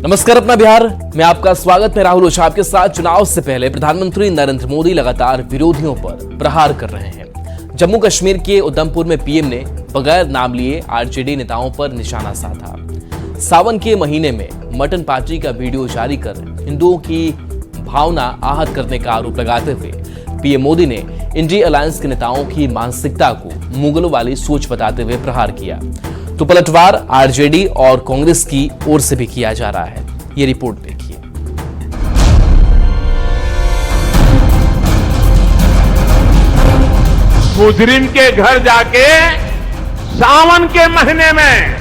नमस्कार, अपना बिहार में आपका स्वागत है। राहुल ओझा आपके साथ। चुनाव से पहले प्रधानमंत्री नरेंद्र मोदी लगातार विरोधियों पर प्रहार कर रहे हैं। जम्मू कश्मीर के उधमपुर में पीएम ने बगैर नाम लिए आरजेडी नेताओं पर निशाना साधा। सावन के महीने में मटन पार्टी का वीडियो जारी कर हिंदुओं की भावना आहत करने का आरोप लगाते हुए पीएम मोदी ने इंडिया अलायंस के नेताओं की मानसिकता को मुगलों वाली सोच बताते हुए प्रहार किया। तो पलटवार आरजेडी और कांग्रेस की ओर से भी किया जा रहा है। ये रिपोर्ट देखिए। मुजरिम के घर जाके सावन के महीने में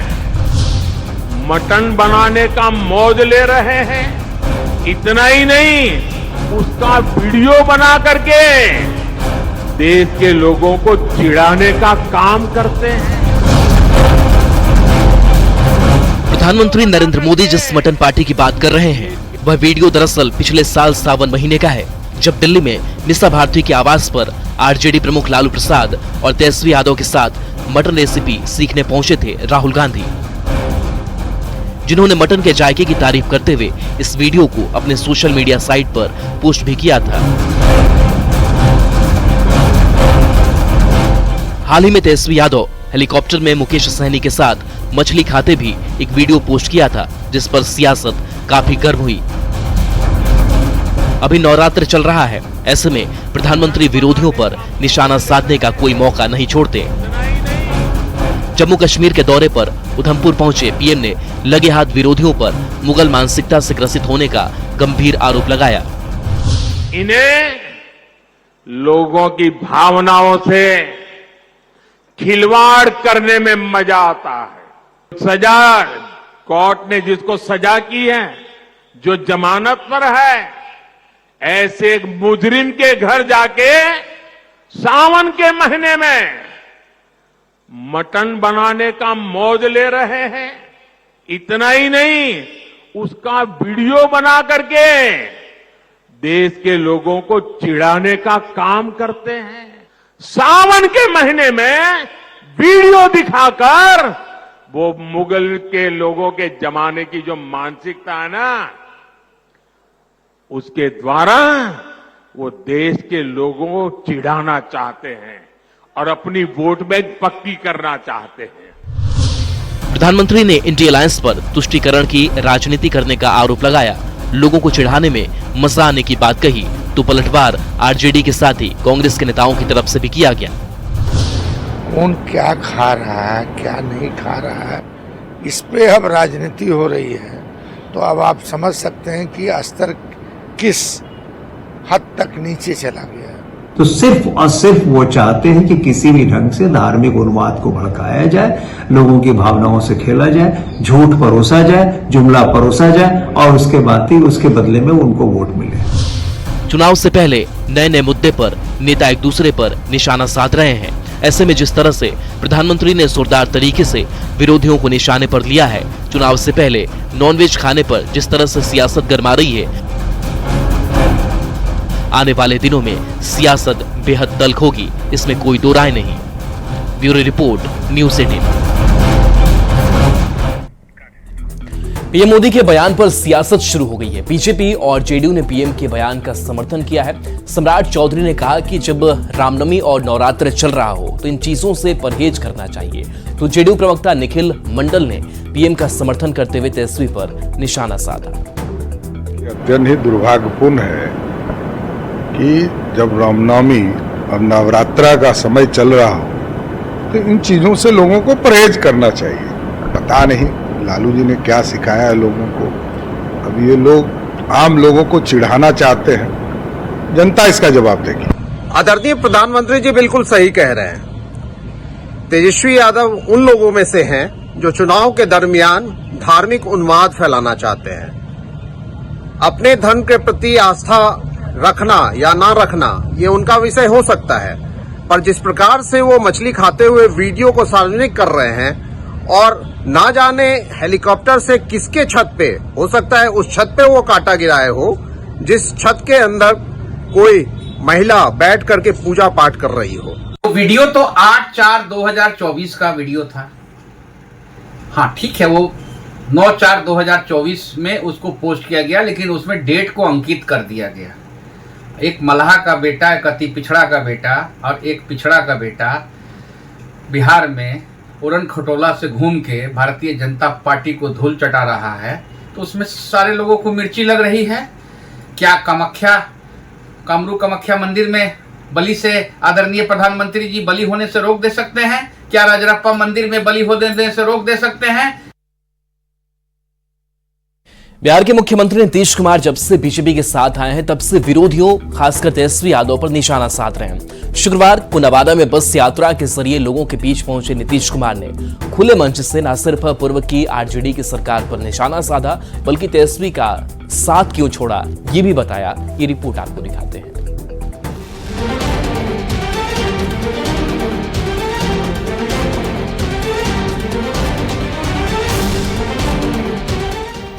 मटन बनाने का मौज ले रहे हैं। इतना ही नहीं, उसका वीडियो बना करके देश के लोगों को चिढ़ाने का काम करते हैं। प्रधानमंत्री नरेंद्र मोदी जिस मटन पार्टी की बात कर रहे हैं, वह वीडियो दरअसल पिछले साल सावन महीने का है, जब दिल्ली में निशा भारती के आवास पर आरजेडी प्रमुख लालू प्रसाद और तेजस्वी यादव के साथ मटन रेसिपी सीखने पहुंचे थे राहुल गांधी, जिन्होंने मटन के जायके की तारीफ करते हुए इस वीडियो को अपने सोशल मीडिया साइट पर पोस्ट भी किया था। हाल ही में तेजस्वी यादव हेलीकॉप्टर में मुकेश सहनी के साथ मछली खाते भी एक वीडियो पोस्ट किया था, जिस पर सियासत काफी गर्म हुई। अभी नवरात्र चल रहा है, ऐसे में प्रधानमंत्री विरोधियों पर निशाना साधने का कोई मौका नहीं छोड़ते। जम्मू कश्मीर के दौरे पर उधमपुर पहुंचे पीएम ने लगे हाथ विरोधियों पर मुगल मानसिकता से ग्रसित होने का गंभीर आरोप लगाया। इन्हें लोगों की भावनाओं से खिलवाड़ करने में मजा आता है। सजा कोर्ट ने जिसको सजा की है, जो जमानत पर है, ऐसे एक मुजरिम के घर जाके सावन के महीने में मटन बनाने का मौज ले रहे हैं। इतना ही नहीं, उसका वीडियो बना करके देश के लोगों को चिढ़ाने का काम करते हैं। सावन के महीने में वीडियो दिखाकर वो मुगल के लोगों के जमाने की जो मानसिकता है ना, उसके द्वारा वो देश के लोगों को चिढ़ाना चाहते हैं और अपनी वोट बैंक पक्की करना चाहते हैं। प्रधानमंत्री ने इंडिया अलायंस पर तुष्टीकरण की राजनीति करने का आरोप लगाया। लोगों को चिढ़ाने में मजा आने की बात कही तो पलटवार आरजेडी के साथ ही कांग्रेस के नेताओं की तरफ से भी किया गया। कौन क्या खा रहा है, क्या नहीं खा रहा है, इस पे अब राजनीति हो रही है। तो अब आप समझ सकते हैं कि स्तर किस हद तक नीचे चला गया है। तो सिर्फ और सिर्फ वो चाहते हैं कि किसी भी ढंग से धार्मिक उन्माद को भड़काया जाए, लोगों की भावनाओं से खेला जाए, झूठ परोसा जाए, जुमला परोसा जाए और उसके बाद ही उसके बदले में उनको वोट मिले। चुनाव से पहले नए नए मुद्दे पर नेता एक दूसरे पर निशाना साध रहे हैं। ऐसे में जिस तरह से प्रधानमंत्री ने जोरदार तरीके से विरोधियों को निशाने पर लिया है, चुनाव से पहले नॉनवेज खाने पर जिस तरह से सियासत गरमा रही है, आने वाले दिनों में सियासत बेहद तल्ख होगी, इसमें कोई दो राय नहीं। Bureau report, news 18। PM Modi के बयान पर सियासत शुरू हो गई है। बीजेपी और जेडीयू ने पीएम के बयान का समर्थन किया है। सम्राट चौधरी ने कहा कि जब रामनवमी और नवरात्र चल रहा हो तो इन चीजों से परहेज करना चाहिए। तो जेडीयू प्रवक्ता निखिल मंडल ने पीएम का समर्थन करते हुए तेजस्वी पर निशाना साधा। अत्यंत ही दुर्भाग्यपूर्ण है कि जब रामनवमी और नवरात्रा का समय चल रहा हो तो इन चीजों से लोगों को परहेज करना चाहिए। पता नहीं लालू जी ने क्या सिखाया है लोगों को। अब ये लोग आम लोगों को चिढ़ाना चाहते हैं, जनता इसका जवाब देगी। आदरणीय प्रधानमंत्री जी बिल्कुल सही कह रहे हैं। तेजस्वी यादव उन लोगों में से हैं जो चुनाव के दरमियान धार्मिक उन्माद फैलाना चाहते हैं। अपने धर्म के प्रति आस्था रखना या ना रखना ये उनका विषय हो सकता है, पर जिस प्रकार से वो मछली खाते हुए वीडियो को सार्वजनिक कर रहे हैं और ना जाने हेलीकॉप्टर से किसके छत पे, हो सकता है उस छत पे वो कांटा गिराए हो जिस छत के अंदर कोई महिला बैठ करके पूजा पाठ कर रही हो। वीडियो तो 8/4/2024 का वीडियो था। हाँ ठीक है, वो 9/4/2024 में उसको पोस्ट किया गया, लेकिन उसमें डेट को अंकित कर दिया गया। एक मल्लाह का बेटा, एक अति पिछड़ा का बेटा और एक पिछड़ा का बेटा बिहार में उड़न खटोला से घूम के भारतीय जनता पार्टी को धूल चटा रहा है, तो उसमें सारे लोगों को मिर्ची लग रही है। क्या कामरू कामाख्या मंदिर में बलि से आदरणीय प्रधानमंत्री जी बलि होने से रोक दे सकते हैं? क्या राजरप्पा मंदिर में बलि होने से रोक दे सकते हैं? बिहार के मुख्यमंत्री नीतीश कुमार जब से बीजेपी के साथ आए हैं, तब से विरोधियों खासकर तेजस्वी यादव पर निशाना साध रहे हैं। शुक्रवार को नवादा में बस यात्रा के जरिए लोगों के बीच पहुंचे नीतीश कुमार ने खुले मंच से न सिर्फ पूर्व की आरजेडी की सरकार पर निशाना साधा, बल्कि तेजस्वी का साथ क्यों छोड़ा ये भी बताया। ये रिपोर्ट आपको दिखाते हैं।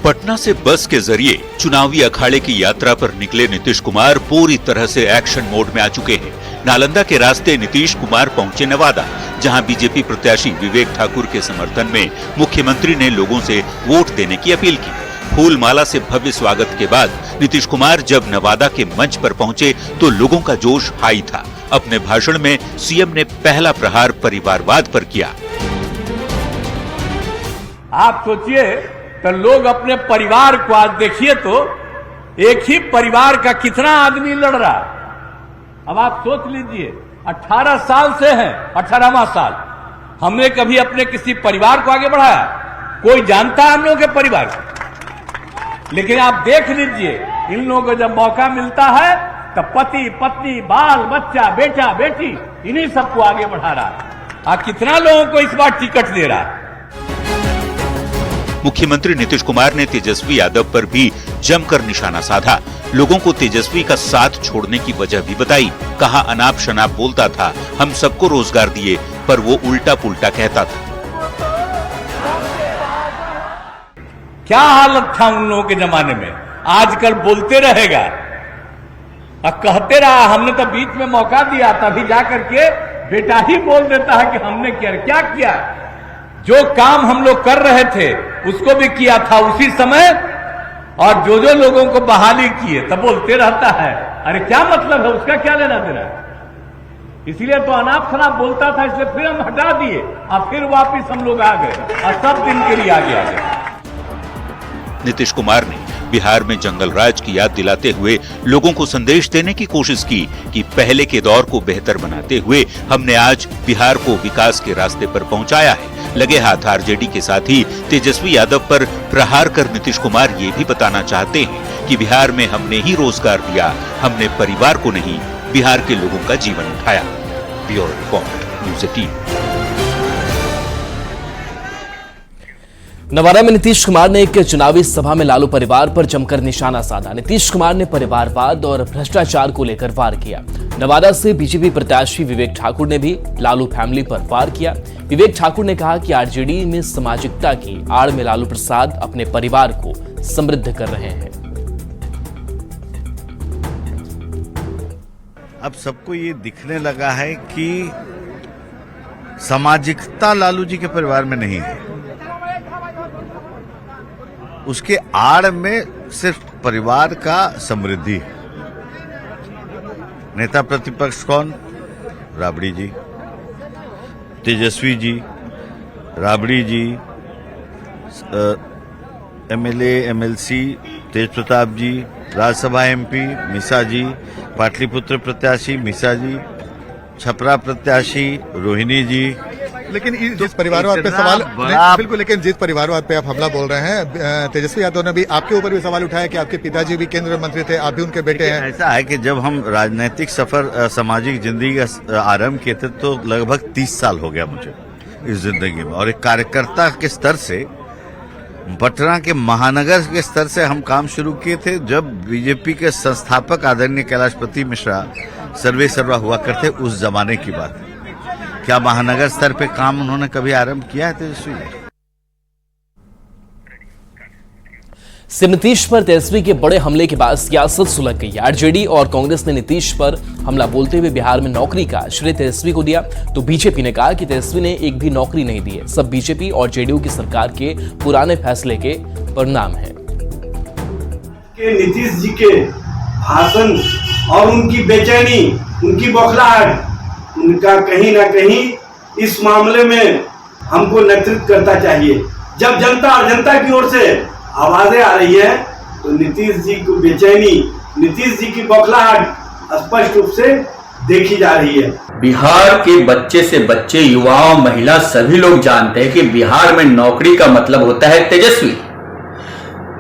पटना से बस के जरिए चुनावी अखाड़े की यात्रा पर निकले नीतीश कुमार पूरी तरह से एक्शन मोड में आ चुके हैं। नालंदा के रास्ते नीतीश कुमार पहुंचे नवादा, जहां बीजेपी प्रत्याशी विवेक ठाकुर के समर्थन में मुख्यमंत्री ने लोगों से वोट देने की अपील की। फूल माला से भव्य स्वागत के बाद नीतीश कुमार जब नवादा के मंच पर पहुंचे तो लोगों का जोश हाई था। अपने भाषण में सीएम ने पहला प्रहार परिवारवाद पर किया। आप सोचिए तो लोग अपने परिवार को आज देखिए तो एक ही परिवार का कितना आदमी लड़ रहा। अब आप सोच लीजिए 18 साल से है, 18वां साल हमने कभी अपने किसी परिवार को आगे बढ़ाया? कोई जानता है हम लोगों के परिवार को? लेकिन आप देख लीजिए इन लोगों को जब मौका मिलता है तो पति पत्नी बाल बच्चा बेटा बेटी इन्हीं सबको आगे बढ़ा रहा है। कितना लोगों को इस बार टिकट दे रहा है। मुख्यमंत्री नीतीश कुमार ने तेजस्वी यादव पर भी जमकर निशाना साधा। लोगों को तेजस्वी का साथ छोड़ने की वजह भी बताई। कहा अनाप शनाप बोलता था, हम सबको रोजगार दिए, पर वो उल्टा पुल्टा कहता था। क्या हालत था उन लोगों के जमाने में, आजकल बोलते रहेगा और कहते रहा। हमने तो बीच में मौका दिया, तभी जाकर के बेटा ही बोल देता है कि हमने क्या किया। जो काम हम लोग कर रहे थे उसको भी किया था उसी समय, और जो लोगों को बहाली किए तब बोलते रहता है। अरे क्या मतलब है, उसका क्या लेना देना है? इसीलिए तो अनाप शनाप बोलता था, इसलिए फिर हम हटा दिए और फिर वापिस हम लोग आ गए और सब दिन के लिए आगे आ गए। नीतीश कुमार ने बिहार में जंगल राज की याद दिलाते हुए लोगों को संदेश देने की कोशिश की कि पहले के दौर को बेहतर बनाते हुए हमने आज बिहार को विकास के रास्ते पर पहुंचाया है। लगे हाथ आरजेडी के साथ ही तेजस्वी यादव पर प्रहार कर नीतीश कुमार ये भी बताना चाहते हैं कि बिहार में हमने ही रोजगार दिया, हमने परिवार को नहीं बिहार के लोगों का जीवन उठाया। Bureau report, news 18। नवादा में नीतीश कुमार ने एक चुनावी सभा में लालू परिवार पर जमकर निशाना साधा। नीतीश कुमार ने परिवारवाद और भ्रष्टाचार को लेकर वार किया। नवादा से बीजेपी प्रत्याशी विवेक ठाकुर ने भी लालू फैमिली पर वार किया। विवेक ठाकुर ने कहा कि आरजेडी में सामाजिकता की आड़ में लालू प्रसाद अपने परिवार को समृद्ध कर रहे हैं। अब सबको ये दिखने लगा है कि सामाजिकता लालू जी के परिवार में नहीं है, उसके आड़ में सिर्फ परिवार का समृद्धि है। नेता प्रतिपक्ष कौन? राबड़ी जी, तेजस्वी जी, राबड़ी जी, एमएलए एमएलसी तेज प्रताप जी, राज्यसभा एमपी मिसा जी, पाटलिपुत्र प्रत्याशी मिसा जी, छपरा प्रत्याशी रोहिणी जी। लेकिन जिस परिवारवाद पे सवाल बिल्कुल, लेकिन जिस परिवारवाद पे आप हमला बोल रहे हैं, तेजस्वी यादव ने भी आपके ऊपर भी सवाल उठाया कि आपके पिताजी भी केंद्रीय मंत्री थे, आप भी उनके बेटे हैं। ऐसा है कि जब हम राजनीतिक सफर सामाजिक जिंदगी का आरंभ किए थे तो लगभग 30 साल हो गया मुझे इस जिंदगी में, और एक कार्यकर्ता के स्तर से पटना के महानगर के स्तर से हम काम शुरू किए थे जब बीजेपी के संस्थापक आदरणीय कैलाशपति मिश्रा सर्वे सर्वा हुआ करते, उस जमाने की बात है। क्या महानगर स्तर पे काम उन्होंने कभी आरंभ किया है तेजस्वी? सीएम नीतीश पर तेजस्वी के बड़े हमले के बाद सियासत सुलग गई है। आरजेडी और कांग्रेस ने नीतीश पर हमला बोलते हुए बिहार में नौकरी का श्रेय तेजस्वी को दिया, तो बीजेपी ने कहा कि तेजस्वी ने एक भी नौकरी नहीं दी है। सब बीजेपी और जेडीयू की सरकार के पुराने फैसले के परिणाम है। नीतीश जी के भाषण और उनकी बेचैनी, उनकी बौखलाहट, उनका कहीं ना कहीं इस मामले में हमको नेतृत्व करता चाहिए। जब जनता और जनता की ओर से आवाजें आ रही है तो नीतीश जी की बेचैनी, नीतीश जी की बौखलाहट स्पष्ट रूप से देखी जा रही है। बिहार के बच्चे से बच्चे, युवा, महिला सभी लोग जानते हैं कि बिहार में नौकरी का मतलब होता है तेजस्वी।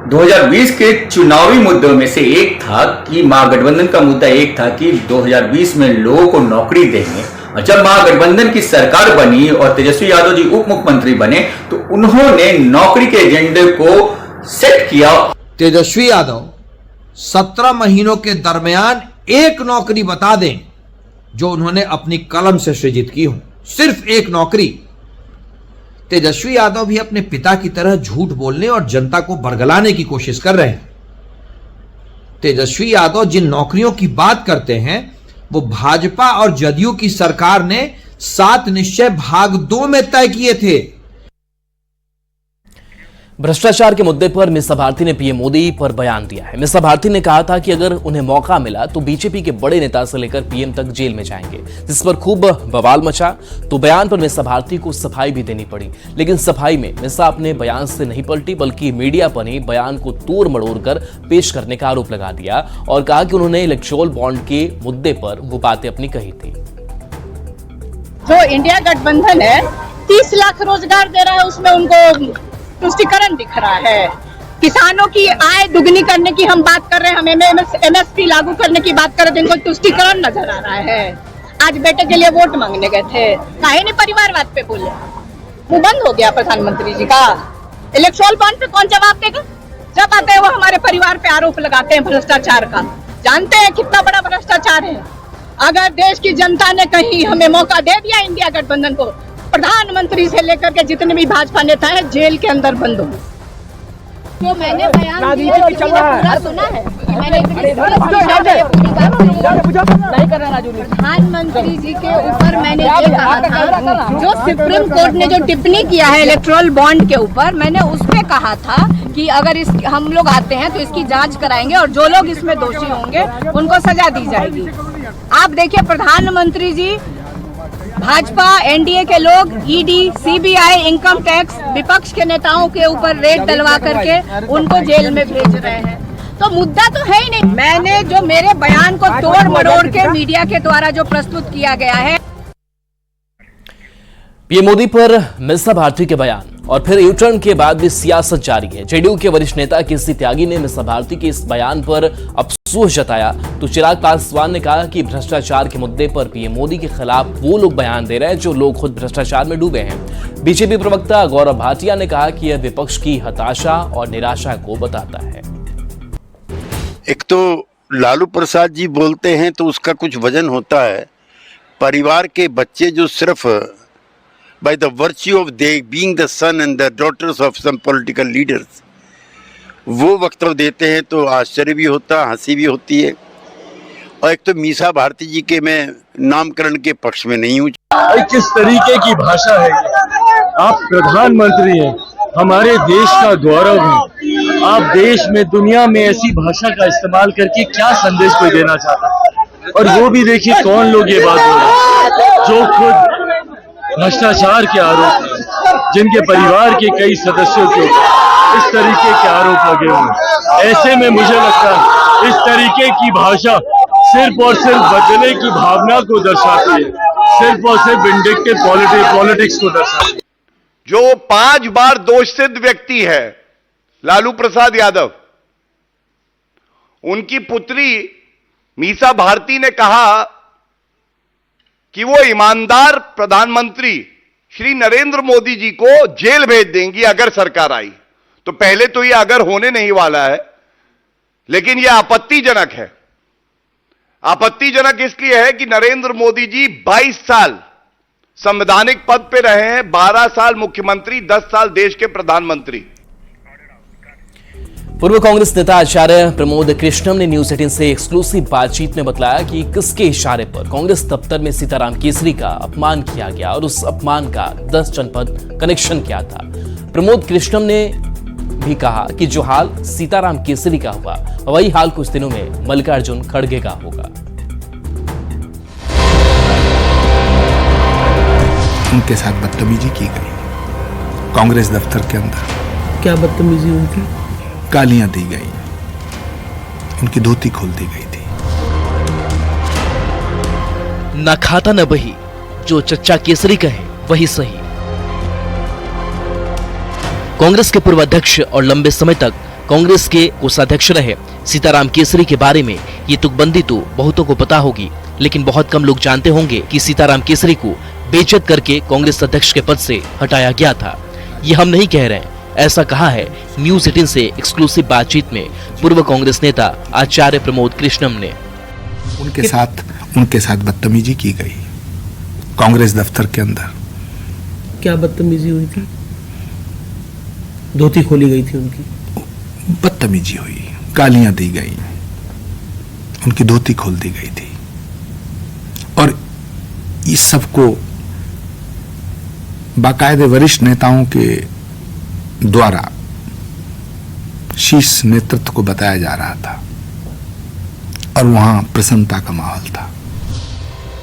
2020 के चुनावी मुद्दों में से एक था कि महागठबंधन का मुद्दा एक था कि 2020 में लोगों को नौकरी देंगे, और जब महागठबंधन की सरकार बनी और तेजस्वी यादव जी उप मुख्यमंत्री बने तो उन्होंने नौकरी के एजेंडे को सेट किया। तेजस्वी यादव 17 महीनों के दरमियान एक नौकरी बता दें जो उन्होंने अपनी कलम से सृजित की हो, सिर्फ एक नौकरी। तेजस्वी यादव भी अपने पिता की तरह झूठ बोलने और जनता को बरगलाने की कोशिश कर रहे हैं। तेजस्वी यादव जिन नौकरियों की बात करते हैं वो भाजपा और जदयू की सरकार ने 7 निश्चय भाग 2 में तय किए थे। भ्रष्टाचार के मुद्दे पर मिसा भारती ने पीएम मोदी पर बयान दिया है। मिसा भारती ने कहा था कि अगर उन्हें मौका मिला तो बीजेपी के बड़े नेता से लेकर पीएम तक जेल में जाएंगे, जिस पर खूब बवाल मचा। तो बयान पर मिसा भारती को सफाई भी देनी पड़ी, लेकिन सफाई में मिसा अपने बयान से नहीं पलटी, बल्कि मीडिया पर ही बयान को तोड़ मड़ोड़ कर पेश करने का आरोप लगा दिया और कहा कि उन्होंने इलेक्टोरल बॉन्ड के मुद्दे पर वो बातें अपनी कही थी। जो इंडिया गठबंधन है 30 लाख रोजगार दे रहा है, उसमें उनको तुष्टिकरण दिख रहा है। किसानों की आय दुगनी करने की हम बात कर रहे हैं, हम एमएसपी लागू करने की बात कर रहे थे, इनको तुष्टिकरण नजर आ रहा है। आज बेटे के लिए वोट मांगने गए थे, काहे नहीं परिवारवाद पे बोले, वो बंद हो गया प्रधानमंत्री जी का। इलेक्टोरल बॉन्ड पे कौन जवाब देगा? जब आते हैं वो हमारे परिवार पे आरोप लगाते हैं भ्रष्टाचार का। जानते हैं कितना बड़ा भ्रष्टाचार है। अगर देश की जनता ने कहीं हमें मौका दे दिया इंडिया गठबंधन को, प्रधानमंत्री से लेकर के जितने भी भाजपा नेता हैं जेल के अंदर बंद हो। जो मैंने बयान दिया है पूरा सुना है। प्रधानमंत्री जी के ऊपर मैंने ये कहा था, जो सुप्रीम कोर्ट ने जो टिप्पणी किया है इलेक्टोरल बॉन्ड के ऊपर, मैंने उस पे कहा था कि अगर हम लोग आते हैं तो इसकी जांच कराएंगे और जो लोग इसमें दोषी होंगे उनको सजा दी जाएगी। आप देखिए प्रधानमंत्री जी, भाजपा एनडीए के लोग ईडी, सीबीआई, इनकम टैक्स, विपक्ष के नेताओं के ऊपर रेड डलवा करके उनको जेल में भेज रहे हैं। तो मुद्दा तो है ही नहीं। मैंने जो मेरे बयान को तोड़ मरोड़ के मीडिया के द्वारा जो प्रस्तुत किया गया है। पीएम मोदी पर मिसा भारती के बयान और फिर यूटर्न के बाद भी सियासत जारी है। जेडीयू के वरिष्ठ नेता केसी त्यागी ने मिसा भारती के इस बयान पर अफसोस जताया, तो चिराग पासवान ने कहा कि भ्रष्टाचार के मुद्दे पर पीएम मोदी के खिलाफ वो लोग बयान दे रहे हैं जो लोग खुद भ्रष्टाचार में डूबे हैं। बीजेपी प्रवक्ता गौरव भाटिया ने कहा कि यह विपक्ष की हताशा और निराशा को बताता है। एक तो लालू प्रसाद जी बोलते हैं तो उसका कुछ वजन होता है। परिवार के बच्चे जो सिर्फ by the virtue of they being the son and the daughters of some political leaders, वो वक्तव्य देते हैं तो आश्चर्य भी होता, हंसी भी होती है। और एक तो मीसा भारती जी के मैं नामकरण के पक्ष में नहीं हूँ। किस तरीके की भाषा है ये? आप प्रधानमंत्री हैं, हमारे देश का गौरव है। आप देश में, दुनिया में ऐसी भाषा का इस्तेमाल करके क्या संदेश कोई देना चाहता है? और वो भी देखिए कौन लोग ये बात बोल रहे हैं जो खुद भ्रष्टाचार के आरोप, जिनके परिवार के कई सदस्यों के इस तरीके के आरोप लगे हुए। ऐसे में मुझे लगता है इस तरीके की भाषा सिर्फ और सिर्फ बदले की भावना को दर्शाती है, सिर्फ और सिर्फ विंडिक्टिव पॉलिटिक्स को दर्शाती है। जो 5 बार दोषसिद्ध व्यक्ति है लालू प्रसाद यादव, उनकी पुत्री मीसा भारती ने कहा कि वो ईमानदार प्रधानमंत्री श्री नरेंद्र मोदी जी को जेल भेज देंगी अगर सरकार आई। तो पहले तो ये अगर होने नहीं वाला है, लेकिन ये आपत्तिजनक है। आपत्तिजनक इसलिए है कि नरेंद्र मोदी जी 22 साल संवैधानिक पद पे रहे हैं, 12 साल मुख्यमंत्री, 10 साल देश के प्रधानमंत्री। पूर्व कांग्रेस नेता आचार्य प्रमोद कृष्णम ने न्यूज 18 से एक्सक्लूसिव बातचीत में बतलाया कि किसके इशारे पर कांग्रेस दफ्तर में सीताराम केसरी का अपमान किया गया और उस अपमान का 10 जनपद कनेक्शन क्या था। प्रमोद कृष्णम ने भी कहा कि जो हाल सीताराम केसरी का हुआ वही हाल कुछ दिनों में मल्लिकार्जुन खड़गे का होगा। उनके साथ बदतमीजी की गई कांग्रेस दफ्तर के अंदर। क्या बदतमीजी उनकी? गालियां दी गई, उनकी धोती खोल दी गई थी। न खाता न बही, जो चच्चा केसरी कहे वही सही। कांग्रेस के पूर्व अध्यक्ष और लंबे समय तक कांग्रेस के कोषाध्यक्ष रहे सीताराम केसरी के बारे में ये तुकबंदी तो बहुतों को पता होगी, लेकिन बहुत कम लोग जानते होंगे कि सीताराम केसरी को बेइज्जत करके कांग्रेस अध्यक्ष के पद से हटाया गया था। ये हम नहीं कह रहे हैं, ऐसा कहा है न्यूज 18 से एक्सक्लूसिव बातचीत में पूर्व कांग्रेस नेता आचार्य प्रमोद कृष्णम ने। उनके साथ बदतमीजी की गई कांग्रेस दफ्तर के अंदर। क्या बदतमीजी हुई थी? धोती खोली गई थी उनकी। बदतमीजी हुई, गालियां दी गई, उनकी धोती खोल दी गई थी। और इस सबको बाकायदे वरिष्ठ नेताओं के द्वारा शीर्ष नेतृत्व को बताया जा रहा था और वहां प्रसन्नता का माहौल था।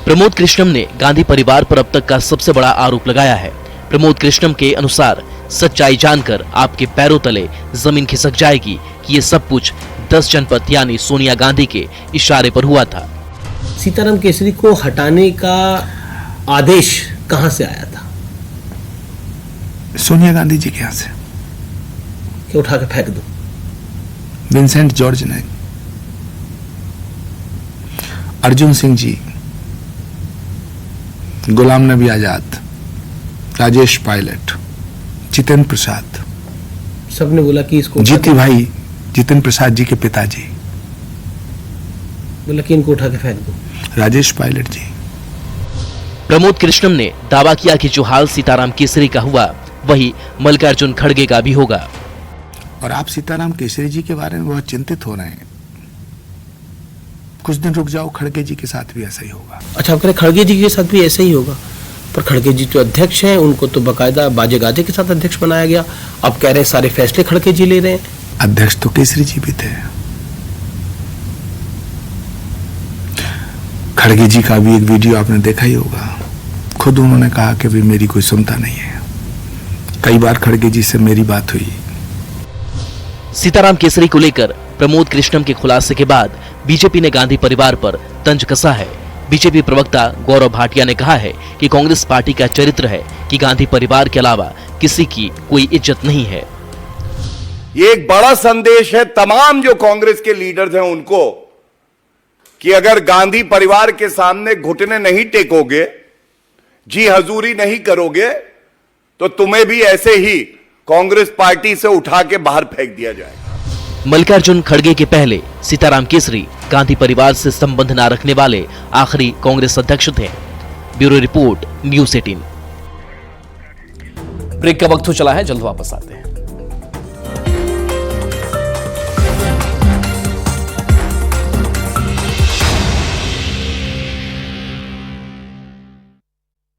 प्रमोद कृष्णम ने गांधी परिवार पर अब तक का सबसे बड़ा आरोप लगाया है। प्रमोद कृष्णम के अनुसार सच्चाई जानकर आपके पैरों तले जमीन खिसक जाएगी कि ये सब कुछ 10 जनपद यानी सोनिया गांधी के इशारे पर हुआ था। सीताराम केसरी को हटाने का आदेश कहां से आया था? सोनिया गांधी जी के यहां से कि उठा के फेंक दो। विंसेंट जॉर्ज ने, अर्जुन सिंह जी, गुलाम नबी आजाद, राजेश पायलट, जितेंद्र प्रसाद, सबने बोला कि इसको जीती भाई जितेंद्र प्रसाद जी के पिताजी बोला कि इनको उठा के फेंक दो। राजेश पायलट जी। प्रमोद कृष्णम ने दावा किया कि जो हाल सीताराम केसरी का हुआ वही मल्लिकार्जुन खड़गे का भी होगा। और आप सीताराम केसरी जी के बारे में बहुत चिंतित हो रहे हैं। कुछ दिन रुक जाओ, खड़गे जी के साथ भी ऐसा ही होगा। अच्छा, आप कह रहे खड़गे जी के साथ भी ऐसा ही होगा? पर खड़गे जी तो अध्यक्ष हैं, उनको तो बकायदा बाजे गाजे के साथ अध्यक्ष बनाया गया। अब कह रहे हैं सारे फैसले खड़गे जी ले रहे हैं। अध्यक्ष तो केसरी जी भी थे। खड़गे जी का भी एक वीडियो आपने देखा ही होगा। खुद उन्होंने कहा कि भी मेरी कोई सुनता नहीं है। कई बार खड़गे जी से मेरी बात हुई। सीताराम केसरी को लेकर प्रमोद कृष्णम के खुलासे के बाद बीजेपी ने गांधी परिवार पर तंज कसा है। बीजेपी प्रवक्ता गौरव भाटिया ने कहा है कि कांग्रेस पार्टी का चरित्र है कि गांधी परिवार के अलावा किसी की कोई इज्जत नहीं है। ये एक बड़ा संदेश है तमाम जो कांग्रेस के लीडर्स हैं उनको कि अगर गांधी परिवार के सामने घुटने नहीं टेकोगे, जी हजूरी नहीं करोगे, तो तुम्हें भी ऐसे ही कांग्रेस पार्टी से उठा के बाहर फेंक दिया जाएगा। मल्लिकार्जुन खड़गे के पहले सीताराम केसरी गांधी परिवार से संबंध न रखने वाले आखिरी कांग्रेस अध्यक्ष थे। Bureau report, news 18। ब्रेक का वक्त हो चला है, जल्द वापस आते हैं।